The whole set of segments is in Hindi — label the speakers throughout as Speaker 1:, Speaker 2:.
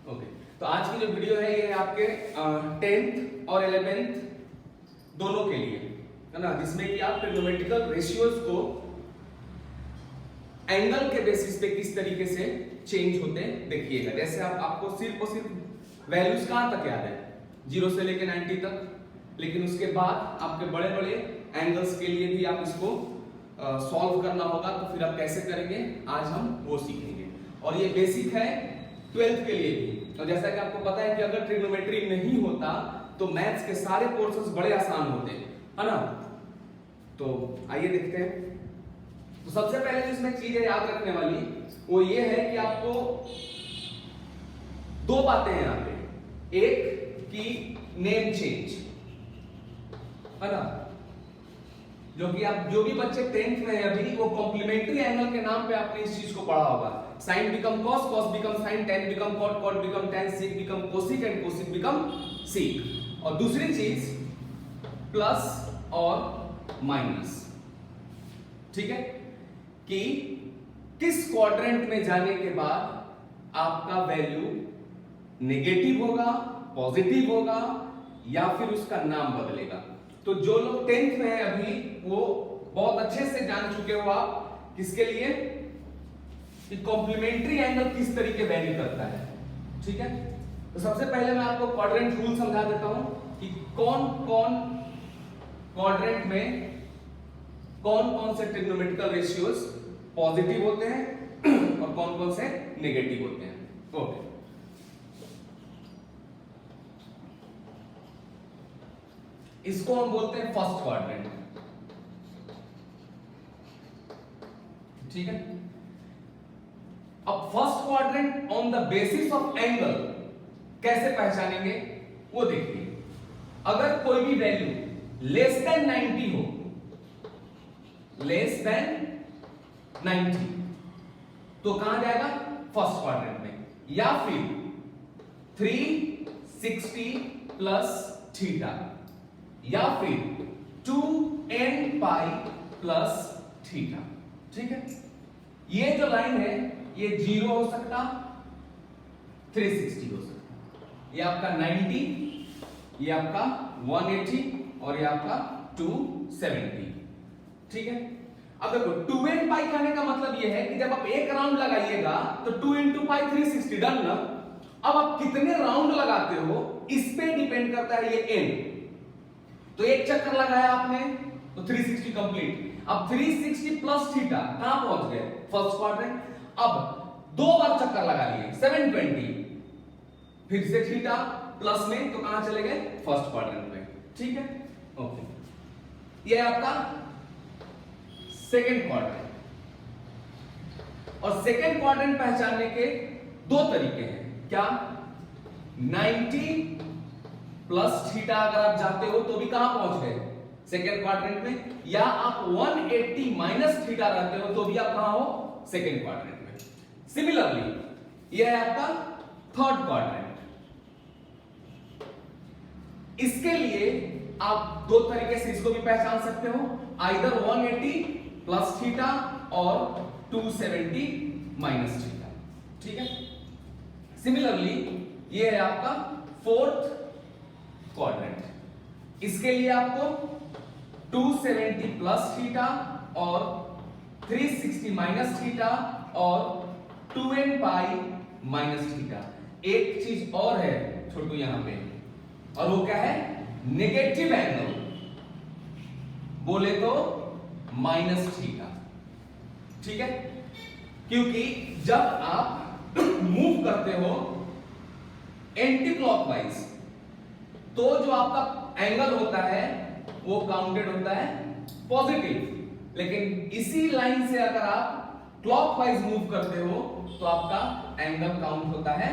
Speaker 1: ओके, तो आज की जो वीडियो है ये आपके 10th और 11th दोनों के लिए है ना, जिसमें कि आप ट्रिग्नोमेट्रिकल रेशियोज को एंगल के बेसिस पे किस तरीके से चेंज होते हैं देखिएगा। जैसे आपको सिर्फ और सिर्फ वैल्यूज कहां तक याद है, 0 से लेकर 90 तक, लेकिन उसके बाद आपके बड़े बड़े एंगल्स के लिए भी आप इसको सॉल्व करना होगा। तो फिर आप कैसे करेंगे आज हम वो सीखेंगे, और ये बेसिक है 12th के लिए भी। और जैसा कि आपको पता है कि अगर ट्रिग्नोमेट्री नहीं होता तो मैथ्स के सारे पोर्शंस बड़े आसान होते हैं, है ना। तो आइए देखते हैं। तो सबसे पहले जो इसमें चीज है याद रखने वाली वो ये है कि आपको दो बातें हैं यहाँ पे। एक की नेम चेंज, है ना, जो कि आप जो भी बच्चे 10th में है अभी, वो कॉम्प्लीमेंट्री एंगल के नाम पे आपने इस चीज को पढ़ा होगा। Sine become cos, cos become sine, tan become cot, cot become tan, sec become cosec and cosec become sec. और दूसरी चीज प्लस और माइनस, ठीक है, कि किस क्वाड्रेंट में जाने के बाद आपका वैल्यू नेगेटिव होगा, पॉजिटिव होगा, या फिर उसका नाम बदलेगा। तो जो लोग 10th में है अभी वो बहुत अच्छे से जान चुके हो आप किसके लिए, कि कॉम्प्लीमेंट्री एंगल किस तरीके वैरी करता है, ठीक है। तो सबसे पहले मैं आपको क्वाड्रेंट रूल समझा देता हूं कि कौन कौन क्वाड्रेंट में कौन कौन से ट्रिग्नोमेट्रिकल रेशियोज पॉजिटिव होते हैं और कौन कौन से नेगेटिव होते हैं। ओके, इसको हम बोलते हैं फर्स्ट क्वाड्रेंट, ठीक है। अब first quadrant on the basis of angle कैसे पहचानेंगे वो देखिए। अगर कोई भी वैल्यू लेस देन 90 हो, लेस देन 90, तो कहां जाएगा, फर्स्ट क्वाड्रेंट में, या फिर 360 प्लस थीटा, या फिर 2n पाई प्लस थीटा, ठीक है। ये जो लाइन है ये 0 हो सकता, 360 हो सकता, ये आपका 90, ये आपका 180 और ये आपका 270, ठीक है। अब देखो 2n पाई कहने का मतलब ये है कि जब आप एक राउंड लगाइएगा तो 2 into पाई 360, डन ना। अब आप कितने राउंड लगाते हो इस पे डिपेंड करता है ये n। तो एक चक्कर लगाया आपने तो 360 कंप्लीट। अब 360 प्लस थीटा कहां पहुंच गए, फर्स्ट क्वाड्रेंट। अब दो बार चक्कर लगा लिए 720, फिर से थीटा प्लस में, तो कहां चले गए, फर्स्ट क्वाड्रेंट में, ठीक है। ओके, ये आपका सेकेंड क्वाड्रेंट। और सेकेंड क्वाड्रेंट पहचानने के दो तरीके हैं। क्या, 90 प्लस थीटा अगर आप जाते हो तो भी कहां पहुंच गए, सेकेंड क्वाड्रेंट में, या आप 180 माइनस थीटा रहते हो तो भी आप कहां हो, सेकेंड क्वाड्रेंट में। सिमिलरली यह है आपका थर्ड क्वाड्रेंट। इसके लिए आप दो तरीके से इसको भी पहचान सकते हो, आइदर 180 प्लस थीटा और 270 माइनस थीटा, ठीक है। सिमिलरली ये है आपका फोर्थ क्वाड्रेंट। इसके लिए आपको 270 प्लस थीटा और 360 माइनस थीटा और 2n पाई माइनस थीटा। एक चीज और है छोटू यहां पे, और वो क्या है, नेगेटिव एंगल, बोले तो माइनस थीटा, ठीक है। क्योंकि जब आप मूव करते हो एंटी क्लॉकवाइज तो जो आपका एंगल होता है वो काउंटेड होता है पॉजिटिव, लेकिन इसी लाइन से अगर आप क्लॉकवाइज मूव करते हो तो आपका एंगल काउंट होता है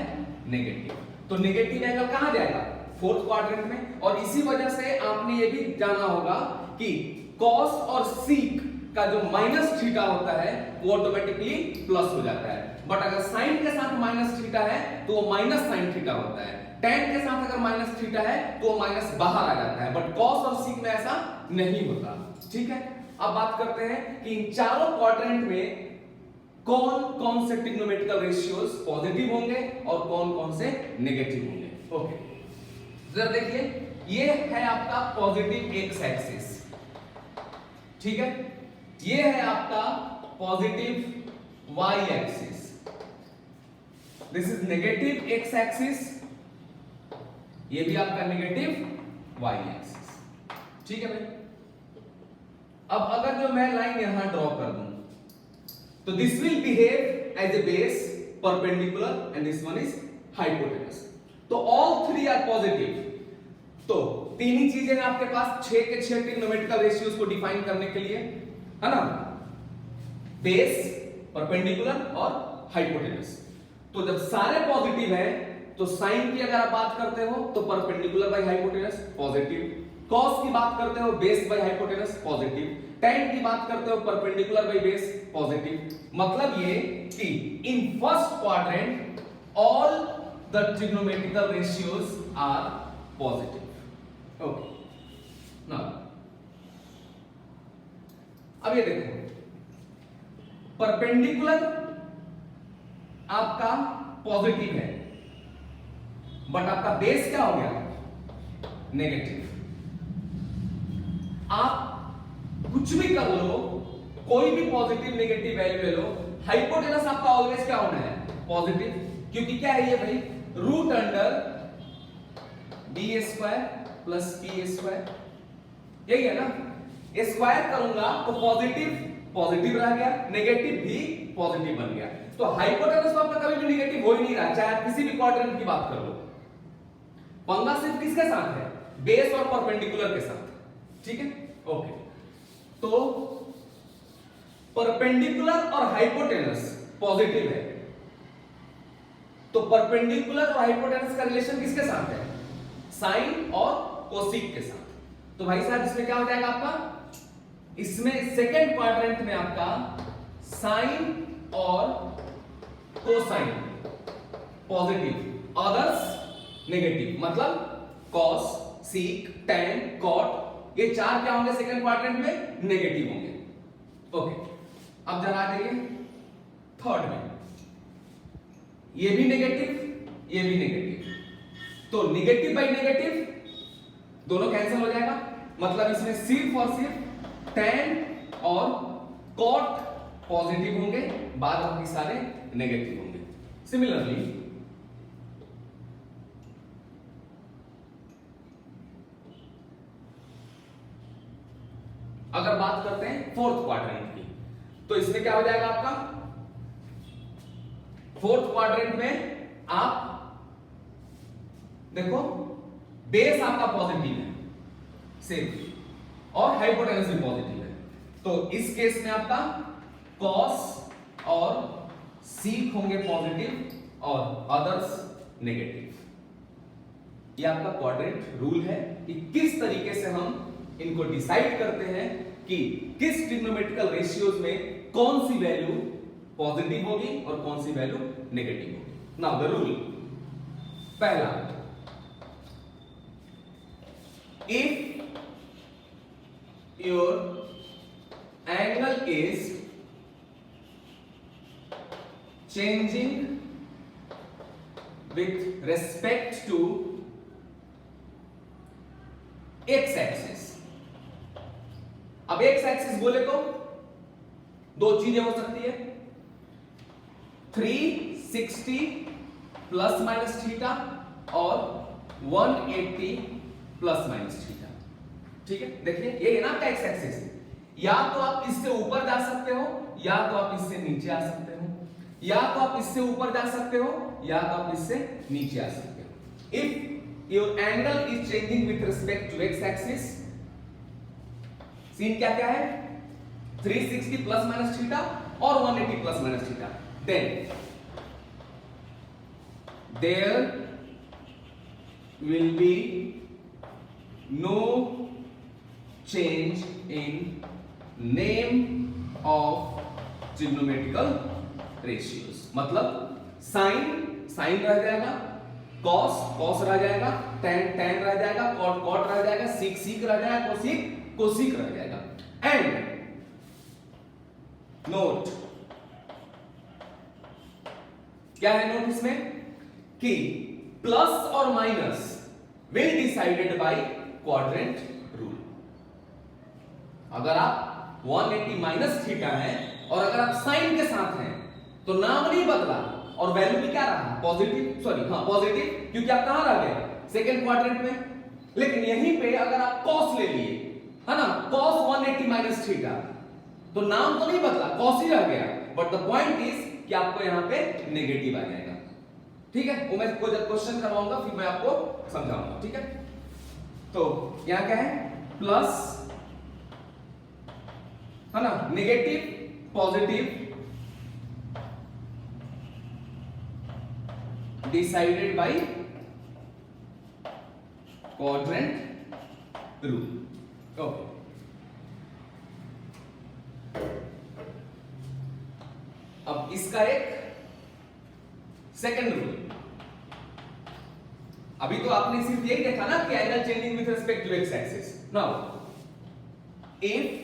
Speaker 1: नेगेटिव। तो नेगेटिव एंगल कहां जाएगा, फोर्थ क्वाड्रेंट में। और इसी वजह से आपने ये भी जाना होगा कि कॉस और सीक का जो माइनस थीटा होता है वो ऑटोमेटिकली प्लस हो जाता है, बट अगर साइन के साथ माइनस थीटा है तो वो माइनस साइन थीटा होता है। टेन के साथ अगर माइनस थीटा है तो वो माइनस बाहर आ जाता है, बट कॉस और सीक में ऐसा नहीं होता, ठीक है। अब बात करते हैं कि इन चारों क्वाड्रेंट में कौन कौन से ट्रिग्नोमेट्रिकल रेशियोज पॉजिटिव होंगे और कौन कौन से नेगेटिव होंगे। ओके, जरा देखिए, ये है आपका पॉजिटिव एक्स एक्सिस, ठीक है, ये है आपका positive Y axis, this is negative X axis, ये भी आपका नेगेटिव वाई एक्सिस, ठीक है भाई। अब अगर जो मैं लाइन यहां ड्रॉ कर दूं तो this will behave as a base perpendicular and this one is hypotenuse, तो ऑल थ्री आर पॉजिटिव। तो तीन ही चीजें हैं आपके पास 6 के 6 ट्रिग्नोमेट्रिकल रेशियोज को डिफाइन करने के लिए, है ना, बेस, परपेंडिकुलर और हाइपोटेनस। तो जब सारे पॉजिटिव हैं तो साइन की अगर आप बात करते हो तो perpendicular by hypotenuse positive, cos की बात करते हो base by hypotenuse positive, tan की बात करते हो परपेंडिकुलर बाय बेस पॉजिटिव। मतलब ये कि in first quadrant all the trigonometrical ratios are positive. Okay, now अब ये देखो, परपेंडिकुलर आपका पॉजिटिव है बट आपका बेस क्या हो गया, नेगेटिव। आप कुछ भी कर लो, कोई भी पॉजिटिव नेगेटिव वैल्यू ले लो, हाइपोटेनस आपका ऑलवेज क्या होना है, पॉजिटिव, क्योंकि क्या है ये भाई, root under B square plus P square, यही है ना। स्क्वायर करूंगा तो पॉजिटिव पॉजिटिव रह गया, नेगेटिव भी पॉजिटिव बन गया, तो हाइपोटेनस आपका कभी भी नेगेटिव हो ही नहीं रहा, चाहे आप किसी भी क्वाड्रेंट की बात कर लो। पंगा सिर्फ किसके साथ है, बेस और परपेंडिकुलर के साथ, ठीक है। ओके, तो परपेंडिकुलर और हाइपोटेनस पॉजिटिव है, तो परपेंडिकुलर और हाइपोटेनस का रिलेशन किसके साथ है, साइन और कोसिक के साथ। तो भाई साहब इसमें क्या हो जाएगा आपका, इसमें सेकेंड क्वाड्रेंट में आपका साइन और कोसाइन पॉजिटिव, अदर्स नेगेटिव, मतलब कॉस, सीक, टैन, कॉट, ये चार क्या होंगे सेकंड क्वाड्रेंट में, नेगेटिव होंगे। ओके, अब जरा आ जाइए थर्ड में, ये भी नेगेटिव, ये भी नेगेटिव, तो नेगेटिव बाई नेगेटिव दोनों कैंसिल हो जाएगा, मतलब इसमें सिर्फ और सिर्फ टैन और कॉट पॉजिटिव होंगे, बाद बाकी सारे नेगेटिव होंगे। सिमिलरली अगर बात करते हैं फोर्थ क्वाड्रेंट की, तो इसमें क्या हो जाएगा आपका, फोर्थ क्वाड्रेंट में आप देखो बेस आपका पॉजिटिव है सेम, और हाइपोटेनस भी पॉजिटिव है, तो इस केस में आपका कॉस और सीक होंगे पॉजिटिव और अदर्स नेगेटिव। ये आपका क्वाड्रेंट रूल है कि किस तरीके से हम इनको डिसाइड करते हैं कि किस ट्रिग्नोमेट्रिकल रेशियोज में कौन सी वैल्यू पॉजिटिव होगी और कौन सी वैल्यू नेगेटिव होगी। नाउ द रूल, पहला, if your angle is changing with respect to x axis. अब x एक्सिस बोले तो दो चीजें हो सकती है, 360 प्लस माइनस थीटा और 180 प्लस माइनस थीटा, ठीक है। देखिए ये है ना आपका x एक्सिस, या तो आप इससे ऊपर जा सकते हो या तो आप इससे नीचे आ सकते हो, या तो आप इससे ऊपर जा सकते हो या तो आप इससे नीचे आ सकते हो। If your angle is changing with respect to X axis, scene क्या क्या है, 360 प्लस माइनस थीटा और 180 plus minus theta, then there will be no change in name of trigonometrical ratios. मतलब साइन साइन रह जाएगा, कॉस कॉस रह जाएगा, टैन टैन रह जाएगा, कॉट कॉट रह जाएगा, सीक सीक रह जाएगा, कोसिक कोसिक रह जाएगा। एंड नोट क्या है नोट इसमें कि प्लस और minus will decided by quadrant rule. अगर आप 180 माइनस थीटा है और अगर आप साइन के साथ हैं तो नाम नहीं बदला और वैल्यू भी क्या रहा पॉजिटिव, सॉरी हाँ पॉजिटिव, क्योंकि आप कहां रह गए सेकंड क्वाड्रेंट में। लेकिन यहीं पे अगर आप कॉस ले लिए है ना, कॉस 180 माइनस थीटा, तो नाम तो नहीं बदला, कॉस ही रह गया, बट द पॉइंट इज कि आपको यहां पे नेगेटिव आ जाएगा। ठीक है, वो मैं क्वेश्चन करवाऊंगा फिर मैं आपको समझाऊंगा। ठीक है, तो यहां क्या है प्लस है ना, negative positive decided by quadrant rule. Okay, अब इसका एक सेकंड रूल। अभी तो आपने सिर्फ यही देखा ना कि angle changing with respect to X axis. Now if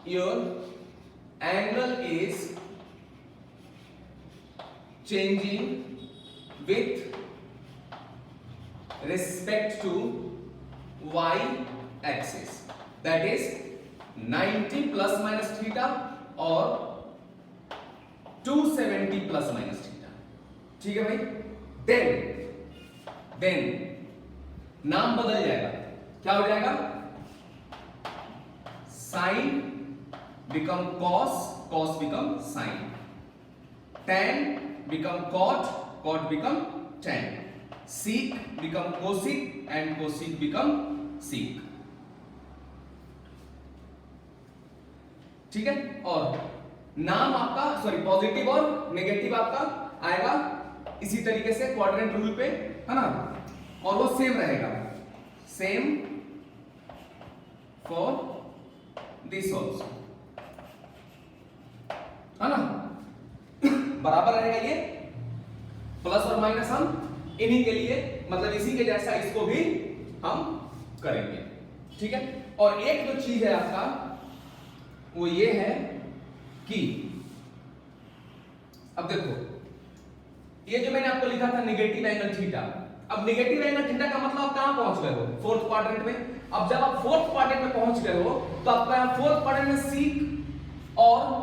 Speaker 1: your angle is changing with respect to y axis, that is 90 plus minus theta or 270 plus minus theta। ठीक है भाई, then नाम बदल जाएगा, क्या हो जाएगा sin become cos, cos become sin, tan become cot, cot become tan, sec become cosec and cosec become sec। ठीक है, और नाम आपका सॉरी पॉजिटिव और नेगेटिव आपका आएगा इसी तरीके से क्वाड्रेंट रूल पे, है ना, और वो सेम रहेगा, सेम फॉर दिस ऑल्सो, है ना, बराबर रहेगा ये प्लस और माइनस हम इन्हीं के लिए मतलब इसी के जैसा इसको भी हम करेंगे। ठीक है, और एक जो चीज है आपका वो ये है कि अब देखो ये जो मैंने आपको लिखा था नेगेटिव एंगल थीटा, अब नेगेटिव एंगल थीटा का मतलब आप कहां पहुंच गए हो फोर्थ क्वाड्रेंट में। अब जब आप फोर्थ क्वाड्रेंट में पहुंच गए हो तो आपका यहां फोर्थ क्वाड्रेंट में सीक और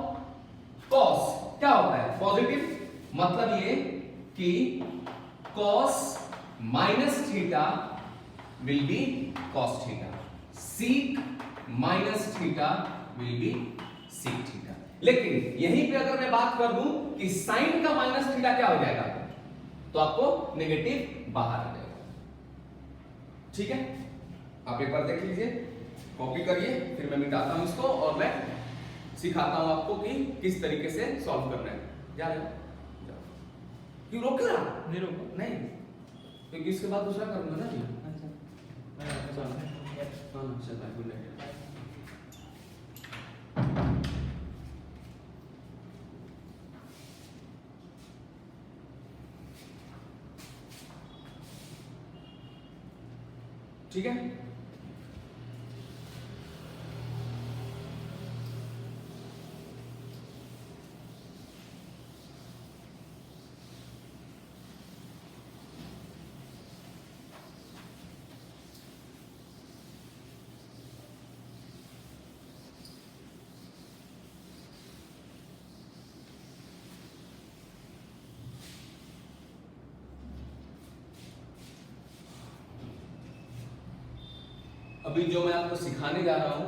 Speaker 1: कॉस क्या होता है पॉजिटिव, मतलब ये कि cos minus theta will be cos theta, seek minus theta will be seek theta. लेकिन यहीं पे अगर मैं बात कर दूं कि साइन का माइनस थीटा क्या हो जाएगा तो आपको नेगेटिव बाहर आ जाएगा। ठीक है, आप एक बार देख लीजिए, कॉपी करिए, फिर मैं मिटाता हूं इसको और मैं सिखाता हूं आपको कि किस तरीके से सॉल्व करना है। जा रहे हो क्यों रोक रहा नहीं, रोको नहीं, क्योंकि इसके बाद दूसरा करूंगा ना जी। अच्छा हाँ चल गुड नाइट। ठीक है, अभी जो मैं आपको सिखाने जा रहा हूं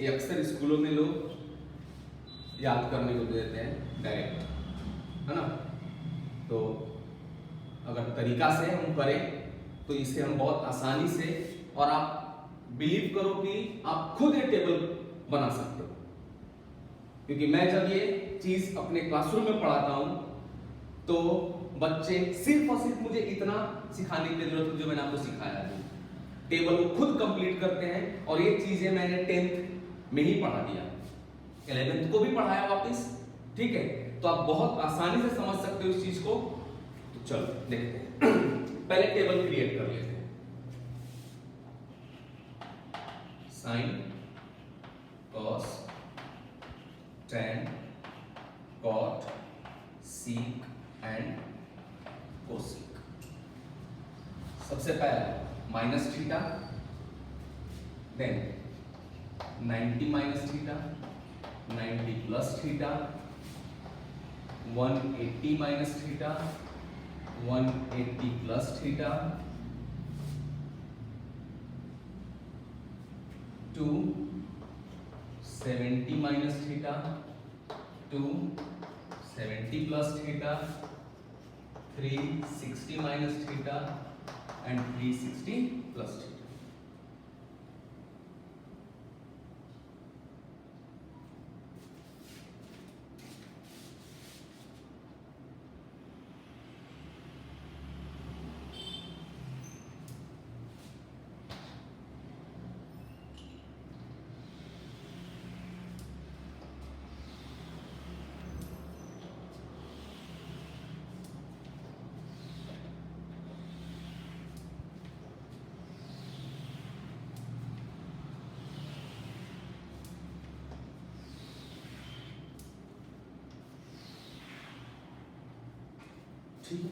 Speaker 1: ये अक्सर स्कूलों में लोग याद करने को दे देते हैं डायरेक्ट, है ना। तो अगर तरीका से हम करें तो इसे हम बहुत आसानी से, और आप बिलीव करो कि आप खुद ये टेबल बना सकते हो, क्योंकि मैं जब ये चीज अपने क्लासरूम में पढ़ाता हूं तो बच्चे सिर्फ और सिर्फ मुझे इतना सिखाने की जरूरत है जो मैंने आपको सिखाया है, टेबल को खुद कंप्लीट करते हैं। और ये चीजें मैंने 10th में ही पढ़ा दिया, 11th को भी पढ़ाया वापस। ठीक है, तो आप बहुत आसानी से समझ सकते हो इस चीज को। तो चलो देखते हैं पहले टेबल क्रिएट कर लेते हैं। Sine, cos, tan, cot, sec and cosec. सबसे पहला minus theta, then 90 minus theta, 90 plus theta, 180 minus theta, 180 plus theta, 270 minus theta, 270 plus theta, 360 minus theta and 360 plus theta. ठीक है,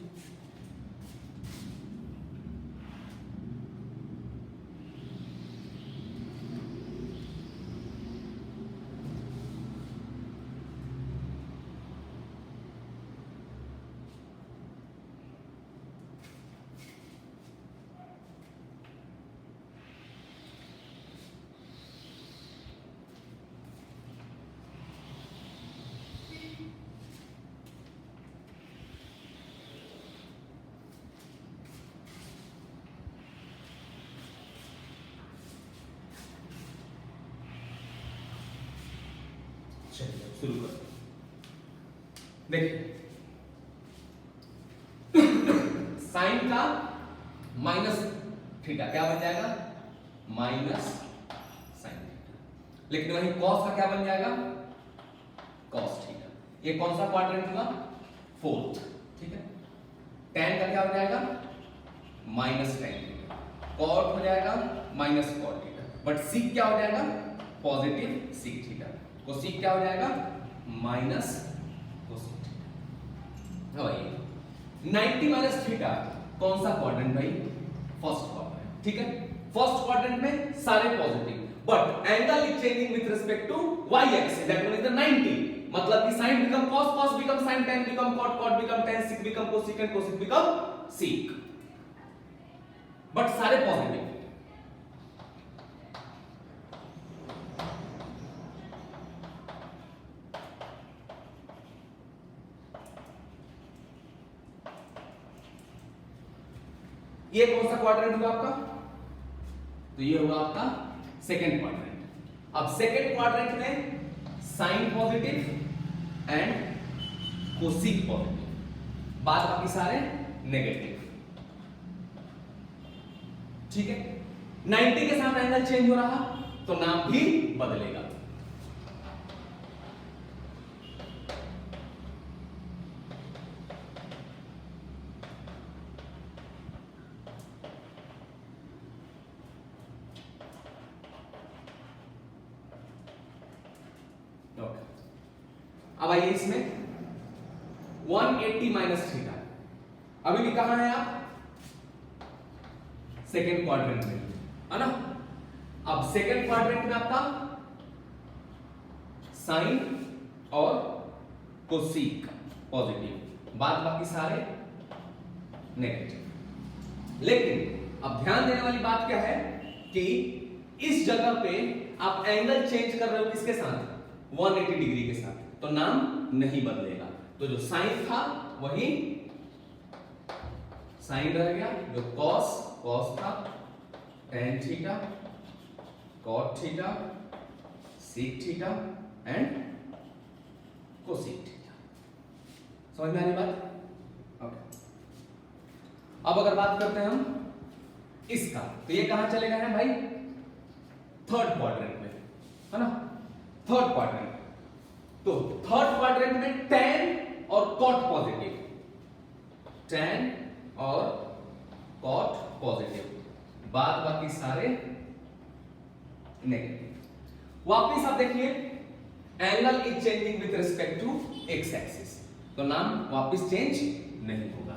Speaker 1: चलिए शुरू करते हैं। देखिए साइन का माइनस थीटा क्या बन जाएगा, माइनस साइन थीटा, लेकिन वही कॉस का क्या बन जाएगा, कॉस थीटा। ये कौन सा क्वाड्रेंट हुआ, फोर्थ, ठीक है। tan का क्या हो जाएगा, माइनस tan थीटा, कॉट हो जाएगा minus cot theta, but sec क्या हो जाएगा, पॉजिटिव सीक थीटा, कोसेक क्या हो जाएगा, माइनस कोसेक थीटा। भाई 90 माइनस थीटा कौन सा क्वाड्रेंट भाई, फर्स्ट क्वाड्रेंट, ठीक है। फर्स्ट क्वाड्रेंट में सारे positive, but angle is changing with respect to y axis, that one is the 90, मतलब कि sin become cos, cos become sin, tan become cot, cot become tan, sec become cosec and cosec become sec, but सारे पॉजिटिव। ये कौन सा क्वाड्रेंट हुआ आपका, तो ये हुआ आपका सेकेंड क्वाड्रेंट। अब सेकेंड क्वाड्रेंट में sine positive and cosec positive, बाद बाकी सारे नेगेटिव, ठीक है। 90 के साथ एंगल चेंज हो रहा तो नाम भी बदलेगा। अब आइए इसमें 180 माइनस थीटा, अभी भी कहां है आप, सेकेंड क्वाड्रेंट में, है ना। अब सेकेंड क्वाड्रेंट में आपका साइन और कोसेक पॉजिटिव, बाद बाकी सारे नेगेटिव। लेकिन अब ध्यान देने वाली बात क्या है कि इस जगह पे आप एंगल चेंज कर रहे हो किसके साथ, 180 डिग्री के साथ, तो नाम नहीं बदलेगा। तो जो साइन था वही साइन रह गया, जो कॉस, कॉस था, tan theta, cot theta, sec theta and cosec theta. समझ में आ रही बात, ओके। अब अगर बात करते हैं हम इसका, तो ये कहां चलेगा है भाई, थर्ड क्वाड्रेंट में, है ना, थर्ड क्वाड्रेंट। तो थर्ड क्वाड्रेंट में tan और cot पॉजिटिव, tan और cot पॉजिटिव, बाद बाकी सारे नेगेटिव। वापिस आप देखिए, angle is changing with respect to X axis, तो नाम वापस चेंज नहीं होगा।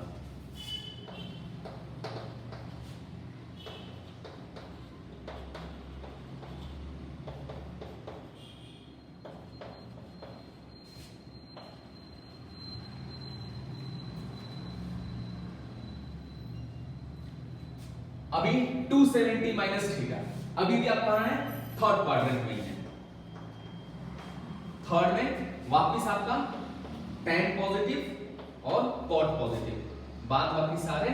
Speaker 1: अभी 270 माइनस थीटा, अभी भी आप कहां है? थर्ड क्वाड्रेंट में है। थर्ड में वापिस आपका tan पॉजिटिव और cot पॉजिटिव, बाद बाकी सारे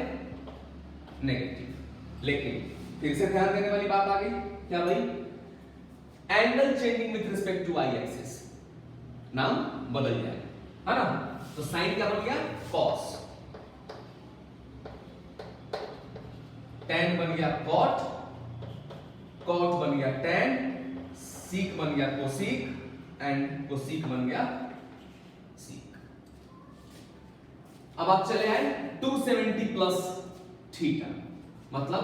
Speaker 1: नेगेटिव। लेकिन फिर से ध्यान देने वाली बात आ गई, क्या भाई? Angle changing with respect to Y axis, नाम बदल जाएगा, है ना? तो साइन क्या बन गया? cos, tan बन गया cot, cot बन गया tan, sec बन गया cosec एंड cosec बन गया sec। अब आप चले आए 270 प्लस थीटा, मतलब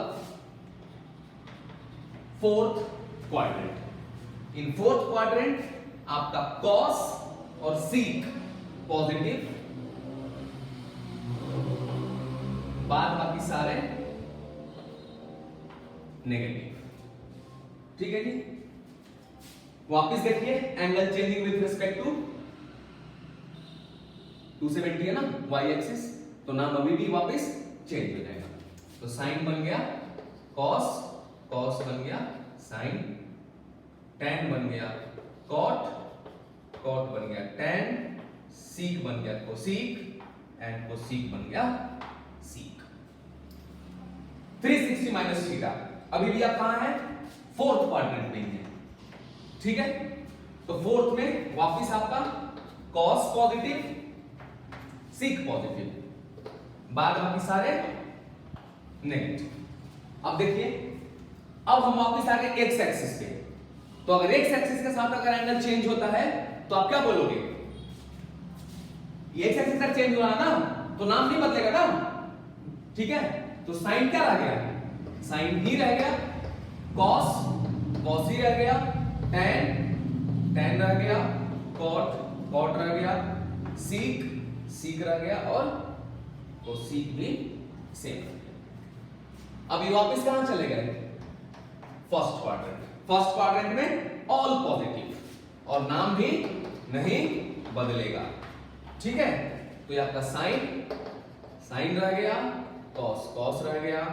Speaker 1: fourth quadrant. In fourth quadrant आपका cos और sec पॉजिटिव, बाद बाकी सारे नेगेटिव। ठीक है जी, वापिस देखिए angle changing with respect to 270 है ना वाई एक्सिस, तो नाम अभी भी वापिस चेंज हो जाएगा। तो साइन बन गया cos, cos बन गया साइन, tan बन गया cot, cot बन गया tan, sec बन गया cosec एंड cosec बन गया sec। 360 माइनस थीटा, अभी भी आप कहां है? फोर्थ क्वाड्रेंट में है। ठीक है, तो फोर्थ में वापिस आपका cos पॉजिटिव, sec पॉजिटिव, बाद बाकी सारे नेगेटिव। अब देखिए, अब हम वापिस आ गए एक्स एक्सिस पे। तो अगर एक्स एक्सिस के साथ अगर एंगल चेंज होता है तो आप क्या बोलोगे? ये एक्स एक्सिस का चेंज हो रहा है ना, तो नाम नहीं बदलेगा ना। ठीक है, तो साइन क्या रह गया? साइन ही रह गया, cos, cos ही रह गया, tan, tan रह गया, cot, cot रह गया, sec, sec रह गया और cosec भी सेम। अभी वापस कहां चले गए? First quadrant. फर्स्ट क्वाड्रेंट में ऑल पॉजिटिव और नाम भी नहीं बदलेगा। ठीक है, तो ये आपका साइन, साइन रह गया, cos, cos रह गया,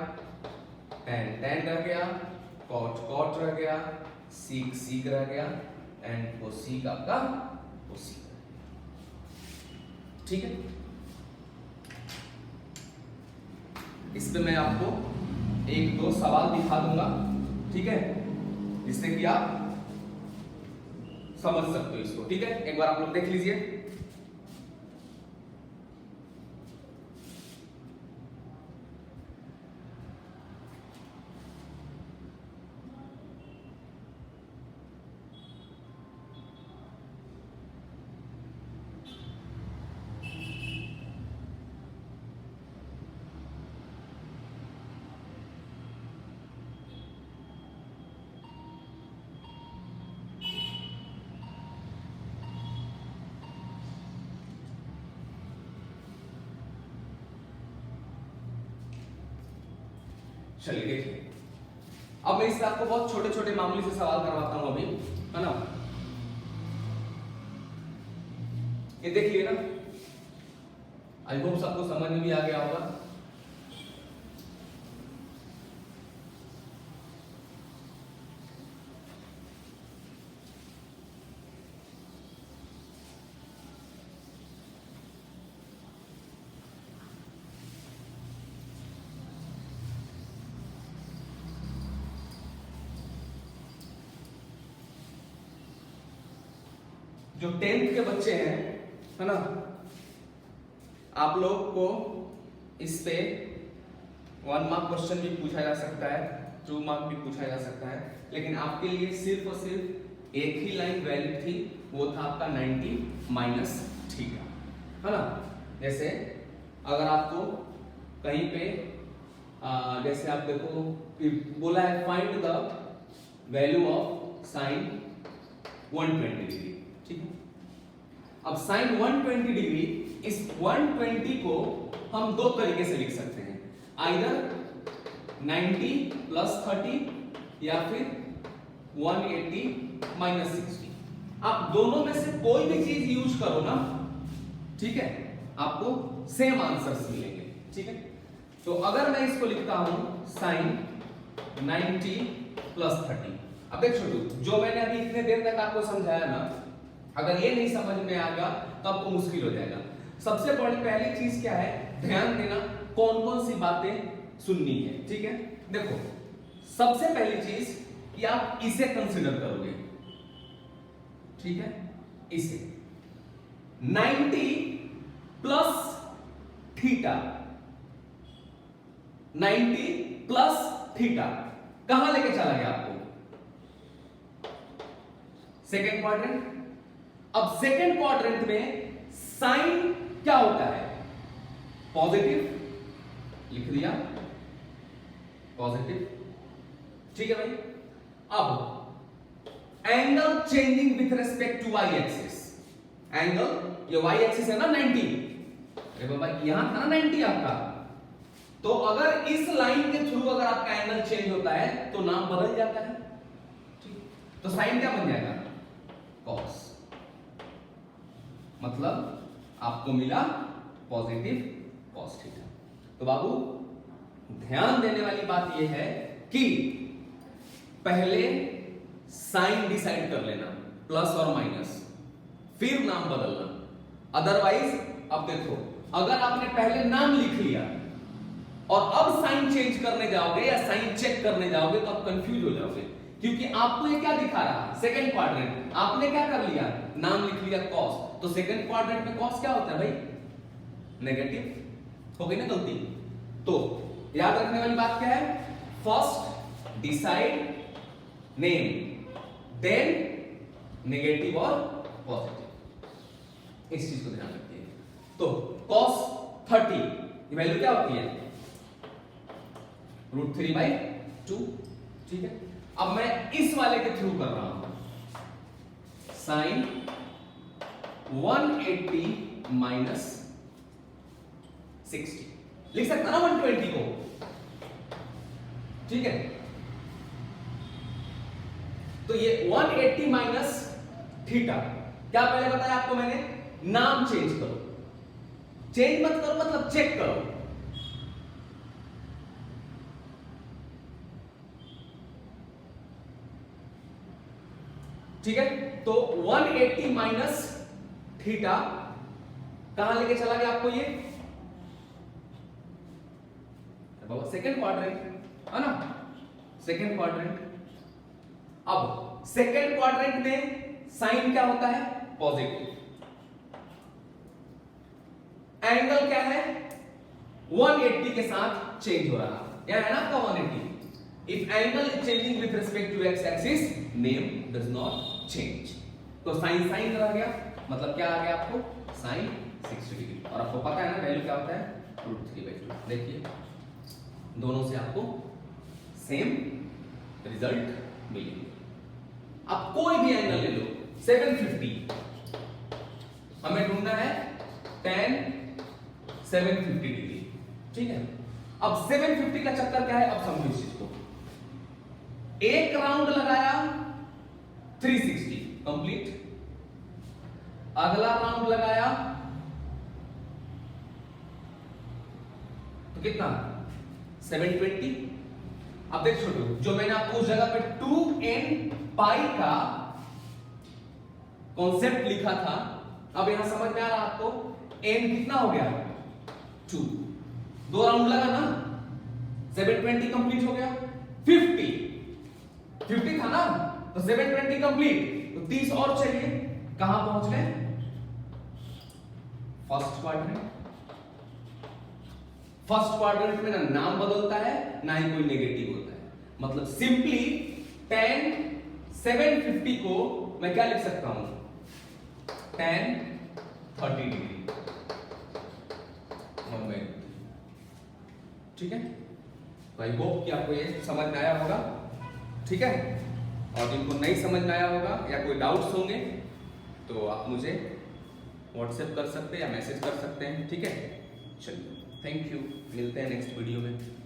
Speaker 1: tan, tan रह गया, cot, cot रह गया, sec, sec रह गया एंड cosec आपका cosec। ठीक है, इस पे मैं आपको एक दो सवाल दिखा दूंगा, ठीक है, जिससे कि आप समझ सकते हो इसको। ठीक है, एक बार आप लोग देख लीजिए। चलिए देखिए, अब मैं इससे आपको बहुत छोटे छोटे मामूली से सवाल करवाता हूं अभी, है ना। ये देखिए ना, आई होप सबको समझ में भी आ गया होगा। जो 10th के बच्चे हैं, है ना, आप लोग को इस पे 1 मार्क क्वेश्चन भी पूछा जा सकता है, 2 मार्क भी पूछा जा सकता है, लेकिन आपके लिए सिर्फ और सिर्फ एक ही लाइन वैलिड थी, वो था आपका 90 माइनस थीटा, है ना। जैसे अगर आपको कहीं पे जैसे आप देखो बोला है find the value of sine 120 degree, ठीक है। अब साइन 120 डिग्री, इस 120 को हम दो तरीके से लिख सकते हैं, आइदर 90 प्लस 30 या फिर 180 माइनस 60। आप दोनों में से कोई भी चीज यूज करो ना, ठीक है, आपको सेम आंसर्स मिलेंगे, ठीक है। तो अगर मैं इसको लिखता हूं साइन 90 प्लस 30, अब देख छोटू, जो मैंने अभी इतने देर तक आपको समझाया ना, अगर ये नहीं समझ में आएगा तो आपको मुश्किल हो जाएगा। सबसे बड़ी पहली चीज क्या है, ध्यान देना कौन कौन सी बातें सुननी है, ठीक है। देखो सबसे पहली चीज कि आप इसे कंसीडर करोगे, ठीक है, इसे 90 प्लस थीटा, 90 प्लस थीटा कहां लेके चला गया आपको, सेकेंड क्वाड्रेंट। अब सेकेंड क्वाड्रेंट में साइन क्या होता है, पॉजिटिव, लिख दिया पॉजिटिव, ठीक है भाई। अब angle changing with respect to Y axis, angle, ये वाई एक्सिस है ना 90, अरे बाबा यहां था ना 90 आपका, तो अगर इस लाइन के थ्रू अगर आपका एंगल चेंज होता है तो नाम बदल जाता है, ठीक। तो साइन क्या बन जाएगा, कॉस, मतलब आपको मिला पॉजिटिव कॉस थीटा। तो बाबू ध्यान देने वाली बात यह है कि पहले साइन डिसाइड कर लेना, प्लस और माइनस, फिर नाम बदलना। अदरवाइज अब देखो, अगर आपने पहले नाम लिख लिया और अब साइन चेंज करने जाओगे या साइन चेक करने जाओगे तो आप कंफ्यूज हो जाओगे, क्योंकि आपको ये क्या दिखा रहा है, सेकंड क्वाड्रेंट, आपने क्या कर लिया, नाम लिख लिया कॉस, तो सेकंड क्वाड्रेंट में कॉस क्या होता है भाई, नेगेटिव, हो गई ना गलती। तो याद रखने वाली बात क्या है, first decide name, then negative और पॉजिटिव, इस चीज को ध्यान रखिए। तो cos 30 ये वैल्यू क्या होती है, √3/2, ठीक है। अब मैं इस वाले के थ्रू कर रहा हूं, साइन 180 माइनस 60, लिख सकता ना 120 को, ठीक है। तो ये 180 माइनस थीटा, क्या पहले बताया आपको मैंने, नाम चेंज करो, चेंज मत करो मतलब चेक करो, ठीक है। तो 180 माइनस थीटा कहां लेके चला गया आपको, ये सेकेंड क्वाड्रेंट है ना, सेकेंड क्वाड्रेंट। अब सेकेंड क्वाड्रेंट में साइन क्या होता है, पॉजिटिव, एंगल क्या है 180 के साथ चेंज हो रहा है, यहां है ना आपका 180। If angle is changing with respect to X axis, name does not change. तो साइन साइन रह गया, मतलब क्या आ गया आपको, साइन 60 डिग्री, और आपको पता है ना वैल्यू क्या होता है, √3/2। देखिए दोनों से आपको सेम रिजल्ट मिलेंगे। आप कोई भी एंगल ले लो, 750 हमें ढूंढना है tan 750 डिग्री, ठीक है। अब 750 का चक्कर क्या है, अब समझो इस चीज को, एक राउंड लगाया 360 कंप्लीट, अगला राउंड लगाया तो कितना 720। अब देख छोटू, जो मैंने आपको उस जगह पे 2n पाई का कॉन्सेप्ट लिखा था, अब यहां समझ में आ रहा आपको, n कितना हो गया 2, दो राउंड लगा ना, 720 कंप्लीट हो गया, 50 था ना, तो 720 कंप्लीट, तो 30 और चाहिए, कहां पहुंच गए, फर्स्ट क्वाड्रेंट। फर्स्ट क्वाड्रेंट में ना नाम बदलता है ना ही कोई नेगेटिव होता है, मतलब सिंपली tan 750 को मैं क्या लिख सकता हूं, tan 30 डिग्री, ठीक है। तो आई होप कि आपको ये समझ में आया होगा, ठीक है। और जिनको नहीं समझ में आया होगा या कोई डाउट्स होंगे तो आप मुझे व्हाट्सएप कर सकते हैं या मैसेज कर सकते हैं, ठीक है। चलिए, थैंक यू, मिलते हैं नेक्स्ट वीडियो में।